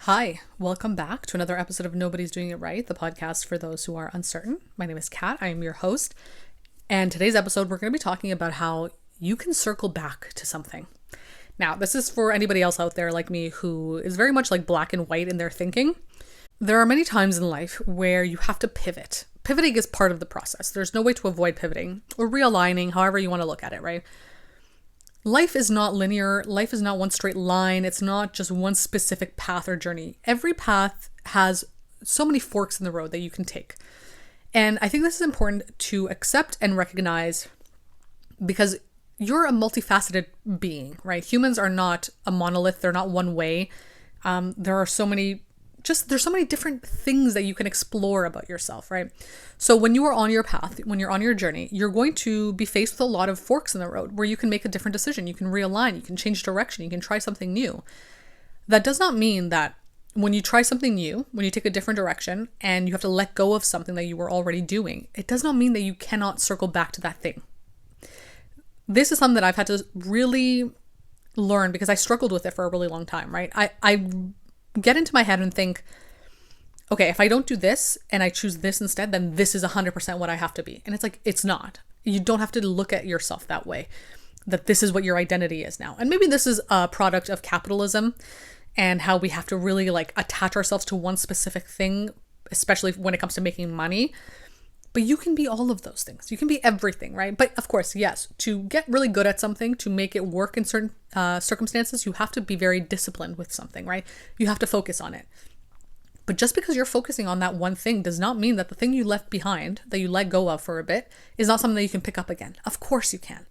Hi, welcome back to another episode of Nobody's Doing It Right, the podcast for those who are uncertain. My name is Kat. I am your host. And today's episode, we're going to be talking about how you can circle back to something. Now, this is for anybody else out there like me who is very much like black and white in their thinking. There are many times in life where you have to pivot. Pivoting is part of the process. There's no way to avoid pivoting or realigning, however you want to look at it, right? Life is not linear. Life is not one straight line. It's not just one specific path or journey. Every path has so many forks in the road that you can take. And I think this is important to accept and recognize because you're a multifaceted being, right? Humans are not a monolith. They're not one way. There's so many different things that you can explore about yourself, right? So when you are on your path, when you're on your journey, you're going to be faced with a lot of forks in the road where you can make a different decision. You can realign, you can change direction, you can try something new. That does not mean that when you try something new, when you take a different direction and you have to let go of something that you were already doing, it does not mean that you cannot circle back to that thing. This is something that I've had to really learn because I struggled with it for a really long time, right? I get into my head and think, okay, if I don't do this and I choose this instead, then this is 100% what I have to be. And it's like, it's not. You don't have to look at yourself that way, that this is what your identity is now. And maybe this is a product of capitalism and how we have to really like attach ourselves to one specific thing, especially when it comes to making money. But you can be all of those things. You can be everything, right? But of course, yes, to get really good at something, to make it work in certain circumstances, you have to be very disciplined with something, right? You have to focus on it. But just because you're focusing on that one thing does not mean that the thing you left behind, that you let go of for a bit, is not something that you can pick up again. Of course you can.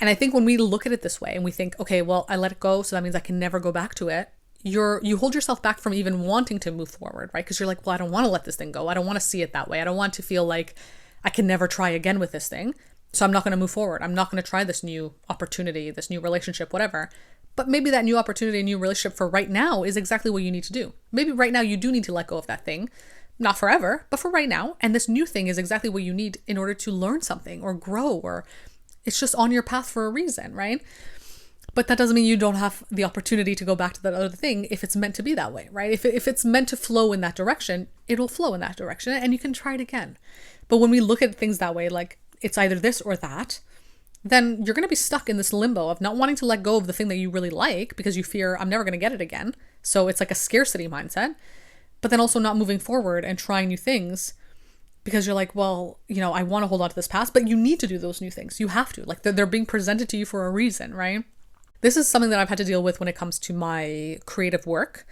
And I think when we look at it this way and we think, okay, well, I let it go, so that means I can never go back to it. You hold yourself back from even wanting to move forward, right? Because you're like, well, I don't want to let this thing go. I don't want to see it that way. I don't want to feel like I can never try again with this thing. So I'm not going to move forward. I'm not going to try this new opportunity, this new relationship, whatever. But maybe that new opportunity, new relationship for right now is exactly what you need to do. Maybe right now you do need to let go of that thing. Not forever, but for right now. And this new thing is exactly what you need in order to learn something or grow, or it's just on your path for a reason, right? But that doesn't mean you don't have the opportunity to go back to that other thing if it's meant to be that way, right? If it's meant to flow in that direction, it'll flow in that direction and you can try it again. But when we look at things that way, like it's either this or that, then you're going to be stuck in this limbo of not wanting to let go of the thing that you really like because you fear I'm never going to get it again. So it's like a scarcity mindset, but then also not moving forward and trying new things because you're like, well, I want to hold on to this past, but you need to do those new things. You have to, like they're being presented to you for a reason, right? This is something that I've had to deal with when it comes to my creative work.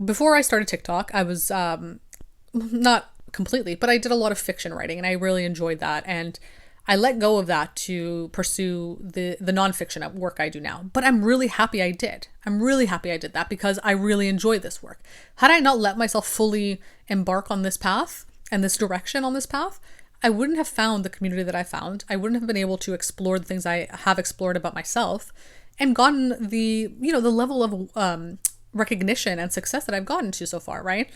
Before I started TikTok, I was not completely, but I did a lot of fiction writing and I really enjoyed that. And I let go of that to pursue the nonfiction work I do now. But I'm really happy I did. I'm really happy I did that because I really enjoy this work. Had I not let myself fully embark on this path and this direction on this path, I wouldn't have found the community that I found. I wouldn't have been able to explore the things I have explored about myself and gotten the level of recognition and success that I've gotten to so far, right?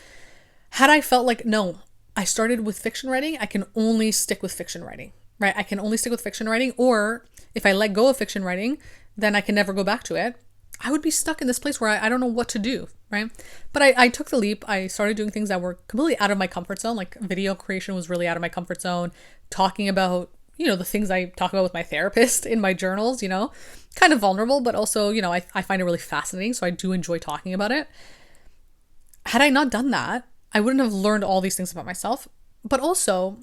Had I felt like, no, I started with fiction writing, I can only stick with fiction writing, right? I can only stick with fiction writing, or if I let go of fiction writing, then I can never go back to it. I would be stuck in this place where I don't know what to do, right? But I took the leap. I started doing things that were completely out of my comfort zone. Like video creation was really out of my comfort zone. Talking about the things I talk about with my therapist in my journals, kind of vulnerable, but also, I find it really fascinating. So I do enjoy talking about it. Had I not done that, I wouldn't have learned all these things about myself. But also,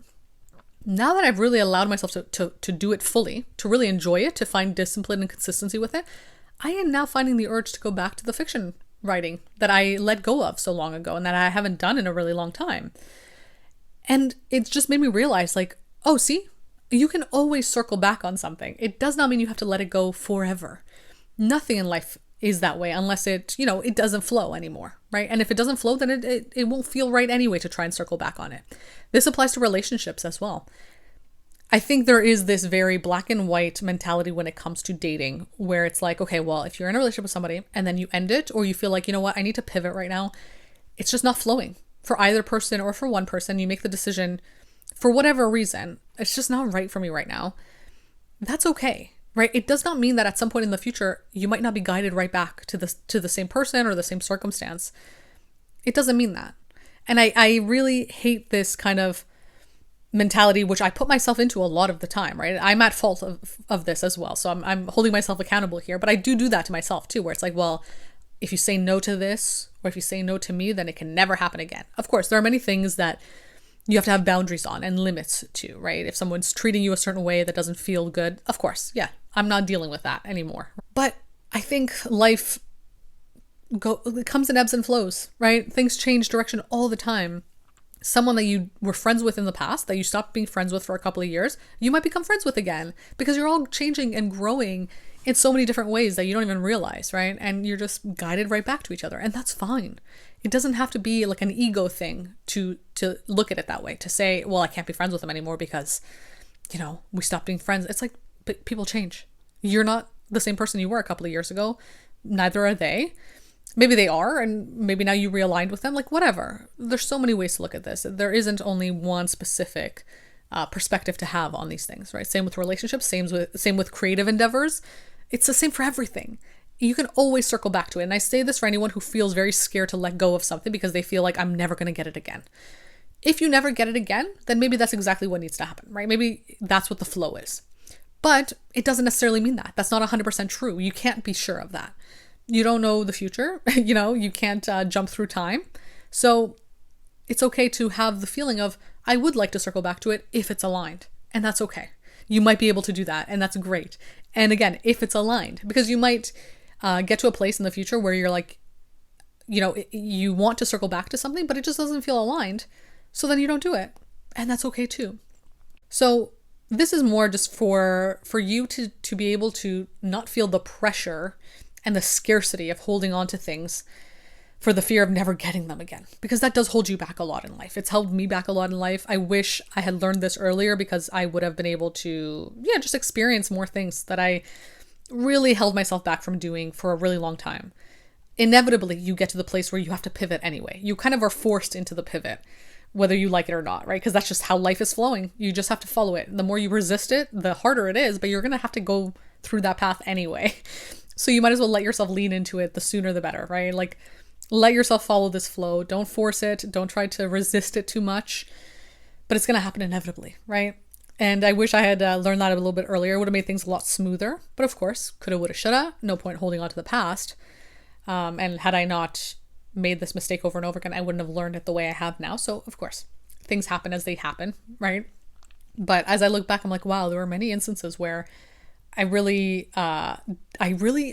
now that I've really allowed myself to do it fully, to really enjoy it, to find discipline and consistency with it, I am now finding the urge to go back to the fiction writing that I let go of so long ago and that I haven't done in a really long time. And it's just made me realize like, oh, see? You can always circle back on something. It does not mean you have to let it go forever. Nothing in life is that way unless it doesn't flow anymore, right? And if it doesn't flow, then it won't feel right anyway to try and circle back on it. This applies to relationships as well. I think there is this very black and white mentality when it comes to dating where it's like, okay, well, if you're in a relationship with somebody and then you end it or you feel like, you know what, I need to pivot right now. It's just not flowing for either person or for one person. You make the decision for whatever reason, it's just not right for me right now. That's okay, right? It does not mean that at some point in the future, you might not be guided right back to the same person or the same circumstance. It doesn't mean that. And I really hate this kind of mentality, which I put myself into a lot of the time, right? I'm at fault of this as well. So I'm holding myself accountable here, but I do that to myself too, where it's like, well, if you say no to this, or if you say no to me, then it can never happen again. Of course, there are many things that you have to have boundaries on and limits to, right? If someone's treating you a certain way that doesn't feel good, of course, yeah, I'm not dealing with that anymore. But I think life it comes in ebbs and flows, right? Things change direction all the time. Someone that you were friends with in the past, that you stopped being friends with for a couple of years, you might become friends with again, because you're all changing and growing in so many different ways that you don't even realize, right? And you're just guided right back to each other. And that's fine. It doesn't have to be like an ego thing to look at it that way, to say, well, I can't be friends with them anymore because, we stopped being friends. It's like, but people change. You're not the same person you were a couple of years ago. Neither are they. Maybe they are, and maybe now you realigned with them, like whatever. There's so many ways to look at this. There isn't only one specific perspective to have on these things, right? Same with relationships, same with creative endeavors. It's the same for everything. You can always circle back to it. And I say this for anyone who feels very scared to let go of something because they feel like I'm never going to get it again. If you never get it again, then maybe that's exactly what needs to happen, right? Maybe that's what the flow is. But it doesn't necessarily mean that. That's not 100% true. You can't be sure of that. You don't know the future. You can't jump through time. So it's okay to have the feeling of, I would like to circle back to it if it's aligned. And that's okay. You might be able to do that. And that's great. And again, if it's aligned, because you might get to a place in the future where you're like, you want to circle back to something, but it just doesn't feel aligned. So then you don't do it. And that's okay too. So this is more just for you to be able to not feel the pressure and the scarcity of holding on to things for the fear of never getting them again, because that does hold you back a lot in life. It's held me back a lot in life. I wish I had learned this earlier, because I would have been able to, just experience more things that I really held myself back from doing for a really long time. Inevitably, you get to the place where you have to pivot anyway. You kind of are forced into the pivot, whether you like it or not, right? Because that's just how life is flowing. You just have to follow it. The more you resist it, the harder it is, but you're going to have to go through that path anyway. So you might as well let yourself lean into it. The sooner the better, right? Like, let yourself follow this flow. Don't force it. Don't try to resist it too much, but it's going to happen inevitably, right? And I wish I had learned that a little bit earlier. It would have made things a lot smoother. But of course, coulda, woulda, shoulda. No point holding on to the past. And had I not made this mistake over and over again, I wouldn't have learned it the way I have now. So of course, things happen as they happen, right? But as I look back, I'm like, wow, there were many instances where I really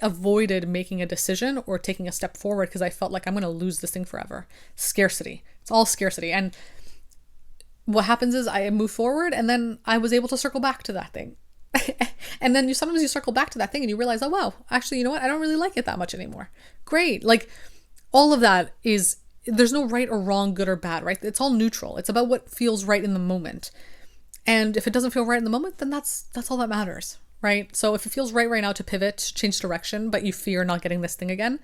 avoided making a decision or taking a step forward because I felt like I'm going to lose this thing forever. Scarcity. It's all scarcity. And what happens is I move forward, and then I was able to circle back to that thing. And then sometimes you circle back to that thing and you realize, oh, wow, actually, you know what? I don't really like it that much anymore. Great. Like, all of that there's no right or wrong, good or bad, right? It's all neutral. It's about what feels right in the moment. And if it doesn't feel right in the moment, then that's all that matters. Right? So if it feels right now to pivot, change direction, but you fear not getting this thing again,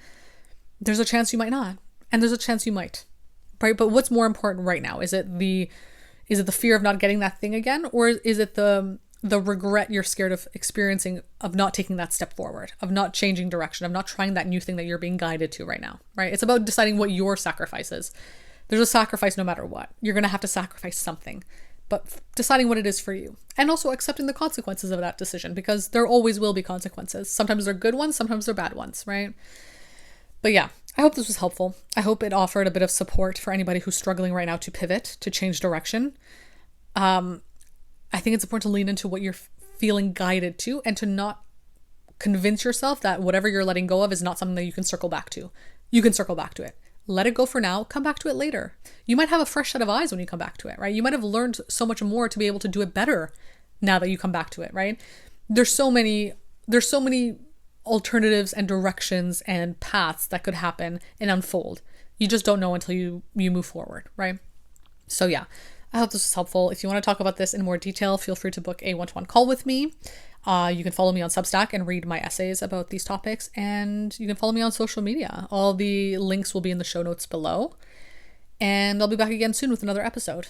there's a chance you might not. And there's a chance you might. Right? But what's more important right now? Is it the fear of not getting that thing again? Or is it the regret you're scared of experiencing, of not taking that step forward, of not changing direction, of not trying that new thing that you're being guided to right now? Right? It's about deciding what your sacrifice is. There's a sacrifice no matter what. You're going to have to sacrifice something. But deciding what it is for you, and also accepting the consequences of that decision, because there always will be consequences. Sometimes they're good ones, sometimes they're bad ones, right? But yeah, I hope this was helpful. I hope it offered a bit of support for anybody who's struggling right now to pivot, to change direction. I think it's important to lean into what you're feeling guided to, and to not convince yourself that whatever you're letting go of is not something that you can circle back to. You can circle back to it. Let it go for now, come back to it later. You might have a fresh set of eyes when you come back to it, right? You might have learned so much more to be able to do it better now that you come back to it, right? There's so many alternatives and directions and paths that could happen and unfold. You just don't know until you move forward, right? So yeah, I hope this was helpful. If you want to talk about this in more detail, feel free to book a one-to-one call with me. You can follow me on Substack and read my essays about these topics, and you can follow me on social media. All the links will be in the show notes below, and I'll be back again soon with another episode.